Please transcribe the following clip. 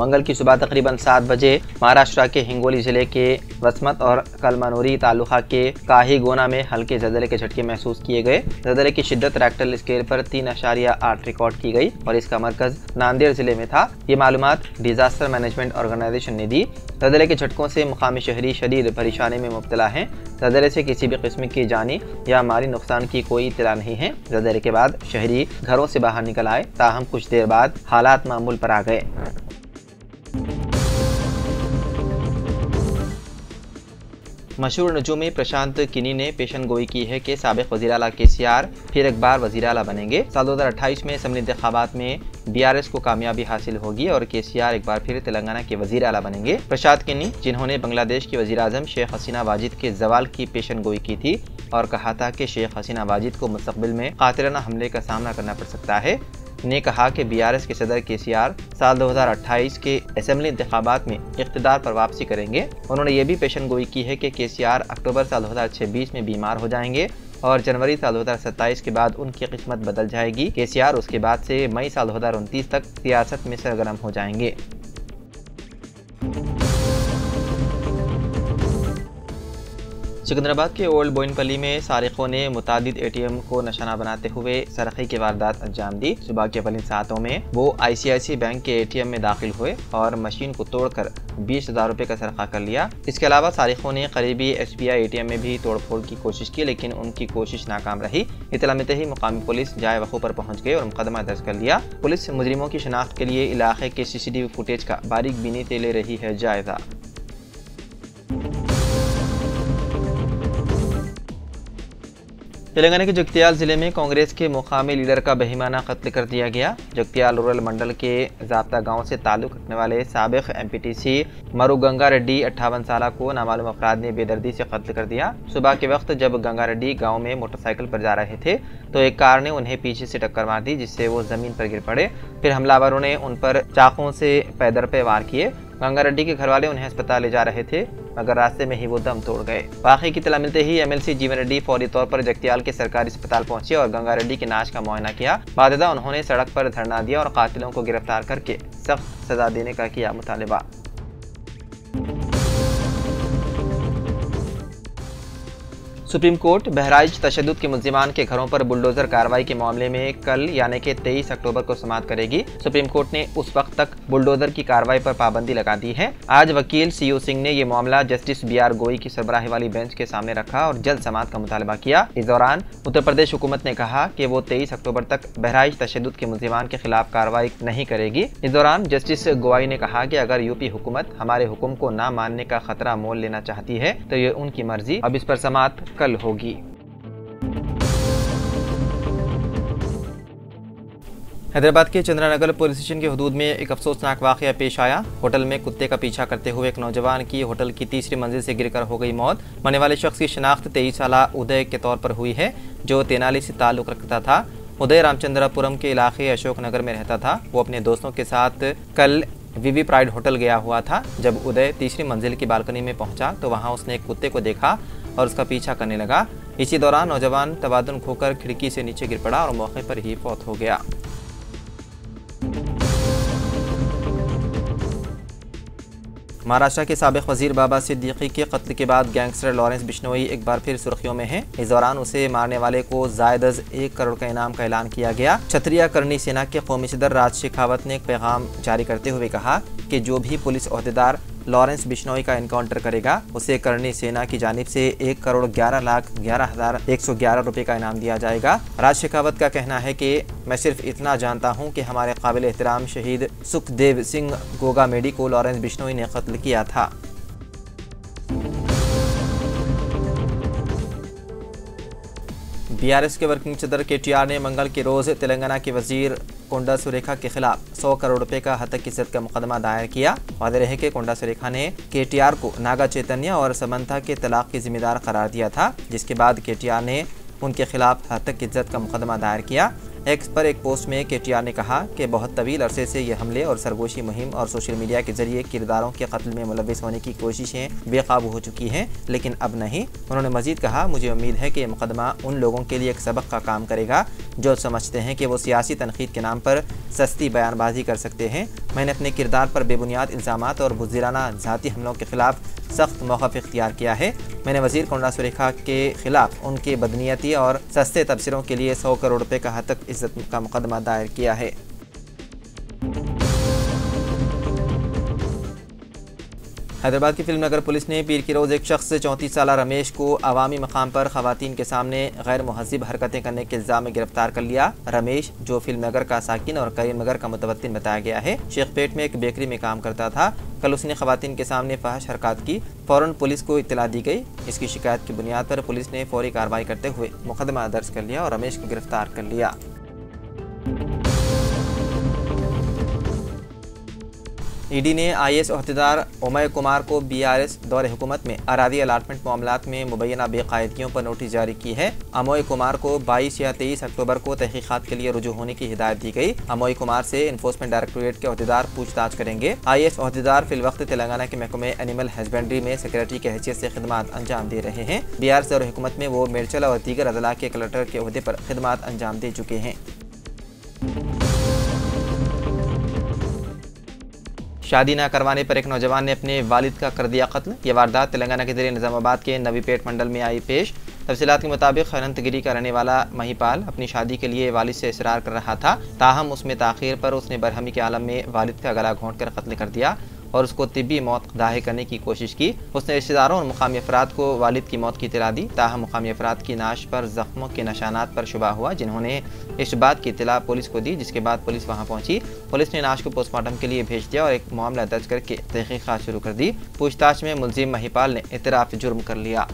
मंगल की सुबह तकरीबन 7 बजे महाराष्ट्र के हिंगोली जिले के वसमत और कलमनूरी तालुका के काहीगोना में हल्के ज़लज़ले के झटके महसूस किए गए। ज़लज़ले की शिद्दत रेक्टर स्केल पर 3.8 रिकॉर्ड की गई और इसका मरकज नांदेड़ जिले में था। ये मालूमात डिजास्टर मैनेजमेंट ऑर्गेनाइजेशन ने दी। ज़लज़ले के झटकों से मुकामी शहरी शदीद परेशानी में मुब्तला हैं। ज़लज़ले से किसी भी किस्म की जानी या माली नुकसान की कोई इत्तला नहीं है। ज़लज़ले के बाद शहरी घरों से बाहर निकल आए, ताहम कुछ देर बाद हालात मामूल पर आ गए। मशहूर नजूमी प्रशांत किनी ने पेशन गोई की है कि साबिक वज़ीर आला KCR फिर एक बार वज़ीर आला बनेंगे। साल 2028 में असम्बली इंतखाबात में BRS को कामयाबी हासिल होगी और KCR एक बार फिर तेलंगाना के वज़ीर आला बनेंगे। प्रशांत किनी, जिन्होंने बांग्लादेश की वज़ीर आज़म शेख हसीना वाजिद के जवाल की पेशन गोई की थी और कहा था कि शेख हसीना वाजिद को मुस्तक़बिल में कातिलाना हमले का सामना करना पड़ सकता है, ने कहा कि BRS के सदर KCR साल 2028 के असम्बली इंतखाबात में इक़्तिदार पर वापसी करेंगे। उन्होंने ये भी पेशन गोई की है कि KCR अक्टूबर साल 2026 में बीमार हो जाएंगे और जनवरी साल 2027 के बाद उनकी किस्मत बदल जाएगी। KCR उसके बाद से मई साल 2029 तक सियासत में सरगर्म हो जाएंगे। सिकंदराबाद के ओल्ड बोइनपल्ली में सारिकों ने मुतादिद ATM को निशाना बनाते हुए सरक़ी की वारदात अंजाम दी। सुबह के पलिन सातों में वो ICICI बैंक के ATM में दाखिल हुए और मशीन को तोड़कर 20,000 रुपये का सरक़ा कर लिया। इसके अलावा सारिकों ने करीबी SBI ATM में भी तोड़फोड़ की कोशिश की, लेकिन उनकी कोशिश नाकाम रही। इत्तला मिलते ही मुकामी पुलिस जाए वक़ूफ़ पर पहुँच गई और मुकदमा दर्ज कर लिया। पुलिस मुजरिमों की शनाख्त के लिए इलाके के CCTV फुटेज का बारीक बीनी से ले रही है जायजा। तेलंगाना के जगत्याल जिले में कांग्रेस के मुकामी लीडर का बेईमाना कत्ल कर दिया गया। जगत्याल रूरल मंडल के ज़ाब्ता गांव से ताल्लुक़ रखने वाले साबिक़ MPTC मरु गंगा रेड्डी 58 साल को नामालूम अफराद ने बेदर्दी से कत्ल कर दिया। सुबह के वक्त जब गंगा रेड्डी गाँव में मोटरसाइकिल पर जा रहे थे तो एक कार ने उन्हें पीछे से टक्कर मार दी, जिससे वो ज़मीन पर गिर पड़े। फिर हमलावरों ने उन पर चाकुओं से पैदर पे वार किए। गंगा रेड्डी के घर वाले उन्हें अस्पताल ले जा रहे थे, मगर रास्ते में ही वो दम तोड़ गए। वाक़ई की इत्तला मिलते ही MLC जीवन रेड्डी फौरी तौर पर जगत्याल के सरकारी अस्पताल पहुंचे और गंगा रेड्डी की नाश का मुआयना किया। बाददा उन्होंने सड़क पर धरना दिया और कातिलों को गिरफ्तार करके सख्त सजा देने का किया मुतालबा। सुप्रीम कोर्ट बहराइच तशद्दुद के मुल्ज़िमान के घरों पर बुलडोजर कार्रवाई के मामले में कल यानी कि 23 अक्टूबर को समाअत करेगी। सुप्रीम कोर्ट ने उस वक्त तक बुलडोजर की कार्रवाई पर पाबंदी लगा दी है। आज वकील CU सिंह ने ये मामला जस्टिस BR गोई की सरबराही वाली बेंच के सामने रखा और जल्द समाअत का मुतालबा किया। इस दौरान उत्तर प्रदेश हुकूमत ने कहा कि वो 23 अक्टूबर तक बहराइच तशद्दुद के मुल्ज़िमान के खिलाफ कार्रवाई नहीं करेगी। इस दौरान जस्टिस गोई ने कहा कि अगर यूपी हुकूमत हमारे हुक्म को न मानने का खतरा मोल लेना चाहती है तो ये उनकी मर्जी। अब इस पर समाअत कल होगी। हैदराबाद के चंद्रानगर पुलिस स्टेशन के हदूद में एक अफसोसनाक वाक़या पेश आया। होटल में कुत्ते का पीछा करते हुए एक नौजवान की होटल की तीसरी मंजिल से गिरकर हो गई मौत। मरने वाले शख्स की शनाख्त 23 साला उदय के तौर पर हुई है, जो तेनाली से ताल्लुक़ रखता था। उदय रामचंद्रपुरम के इलाके अशोक नगर में रहता था। वो अपने दोस्तों के साथ कल VV प्राइड होटल गया हुआ था। जब उदय तीसरी मंजिल की बालकनी में पहुंचा तो वहां उसने एक कुत्ते को देखा और उसका पीछा करने लगा। इसी दौरान नौजवान तवाज़ुन खोकर खिड़की से नीचे गिर पड़ा और मौके पर ही फौत हो गया। महाराष्ट्र के साबिक़ वज़ीर बाबा सिद्दीकी के कत्ल के बाद गैंगस्टर लॉरेंस बिश्नोई एक बार फिर सुर्खियों में है। इस दौरान उसे मारने वाले को ज़ायद 1 करोड़ का इनाम का ऐलान किया गया। क्षत्रिय करनी सेना के कौमी सदर राज शेखावत ने एक पैगाम जारी करते हुए कहा कि जो भी पुलिस ओहदेदार लॉरेंस बिश्नोई का इनकाउंटर करेगा उसे करनी सेना की जानिब से 1,11,11,111 रुपये का इनाम दिया जाएगा। राज शेखावत का कहना है कि मैं सिर्फ इतना जानता हूं कि हमारे काबिल एहतराम शहीद सुखदेव सिंह गोगामेडी को लॉरेंस बिश्नोई ने कत्ल किया था। BRS के वर्किंग सदर KTR ने मंगल के रोज़ तेलंगाना के वजीर कोंडा सुरेखा के खिलाफ 100 करोड़ रुपए का हतक इज्जत का मुकदमा दायर किया। वादे रहे कि कोंडा सुरेखा ने KTR को नागा चैतन्य और समंथा के तलाक की जिम्मेदार करार दिया था, जिसके बाद KTR ने उनके खिलाफ हतक इज्जत का मुकदमा दायर किया। एक्स पर एक पोस्ट में KTR ने कहा कि बहुत तवील अरसे से ये हमले और सरगोशी मुहिम और सोशल मीडिया के जरिए किरदारों के कत्ल में मुलव्विस होने की कोशिशें बेकाबू हो चुकी हैं, लेकिन अब नहीं। उन्होंने मजीद कहा, मुझे उम्मीद है कि यह मुकदमा उन लोगों के लिए एक सबक का काम करेगा जो समझते हैं कि वो सियासी तनकीद के नाम पर सस्ती बयानबाजी कर सकते हैं। मैंने अपने किरदार पर बेबुनियाद इल्ज़ामात और बुज़दिलाना ज़ाती हमलों के खिलाफ सख्त मौक़िफ़ इख्तियार किया है। मैंने वज़ीर कोंडा सुरेखा के खिलाफ उनके बदनीयती और सस्ते तबसरों के लिए 100 करोड़ रुपए का हतक इज़्ज़त का मुकदमा दायर किया है। हैदराबाद की फिल्म नगर पुलिस ने पीर की रोज़ एक शख्स 34 साला रमेश को अवामी मकाम पर ख़वातीन के सामने गैर मुहज़्ज़िब हरकतें करने के इल्ज़ाम में गिरफ्तार कर लिया। रमेश, जो फिल्म नगर का साकिन और करीम नगर का मुतवत्तिन बताया गया है, शेखपेट में एक बेकरी में काम करता था। कल उसने ख़वातीन के सामने फहश हरकत की। फ़ौरन पुलिस को इत्तला दी गई। इसकी शिकायत की बुनियाद पर पुलिस ने फौरी कार्रवाई करते हुए मुकदमा दर्ज कर लिया और रमेश को गिरफ्तार कर लिया। ईडी ने IAS ओहदेदार अमोय कुमार को BRS दौरे हुकूमत में अरादी अलाटमेंट मामलात में मुबैना बेकायदगियों पर नोटिस जारी की है। अमोय कुमार को 22 या 23 अक्टूबर को तहकीकात के लिए रुजू होने की हिदायत दी गई। अमोय कुमार से इन्फोर्समेंट डायरेक्टोरेट के ओहदेदार पूछताछ करेंगे। IAS ओहदेदार फिलवक्त तेलंगाना के महकमे एनिमल हस्बेंड्री में सेक्रेटरी की हैसियत से खिदमात अंजाम दे रहे हैं। BRS दौरे हुकूमत में वो मेरचल और दीगर अदला के कलेक्टर के ओहदे पर खिदमात अंजाम दे चुके हैं। शादी न करवाने पर एक नौजवान ने अपने वालिद का कर दिया कत्ल। यह वारदात तेलंगाना के ज़िले निज़ामाबाद के नवीपेट मंडल में आई पेश। तफसीलात के मुताबिक अनंतगिरी का रहने वाला महिपाल अपनी शादी के लिए वालिद से इसरार कर रहा था, ताहम उसमें ताख़ीर पर उसने बरहमी के आलम में वालिद का गला घोंट कर कत्ल कर दिया और उसको तिब्बी मौत दाहिर करने की कोशिश की। उसने रिश्तेदारों और मुकामी अफराद को वालिद की मौत की इत्तला दी, ताहम मुकामी अफराद की नाश पर जख्मों के निशानात पर शुबा हुआ, जिन्होंने इस बात की इत्तला पुलिस को दी, जिसके बाद पुलिस वहां पहुंची। पुलिस ने नाश को पोस्टमार्टम के लिए भेज दिया और एक मामला दर्ज करके तहकीकात शुरू कर दी। पूछताछ में मुलजिम महिपाल ने इतराफ़ जुर्म कर लिया।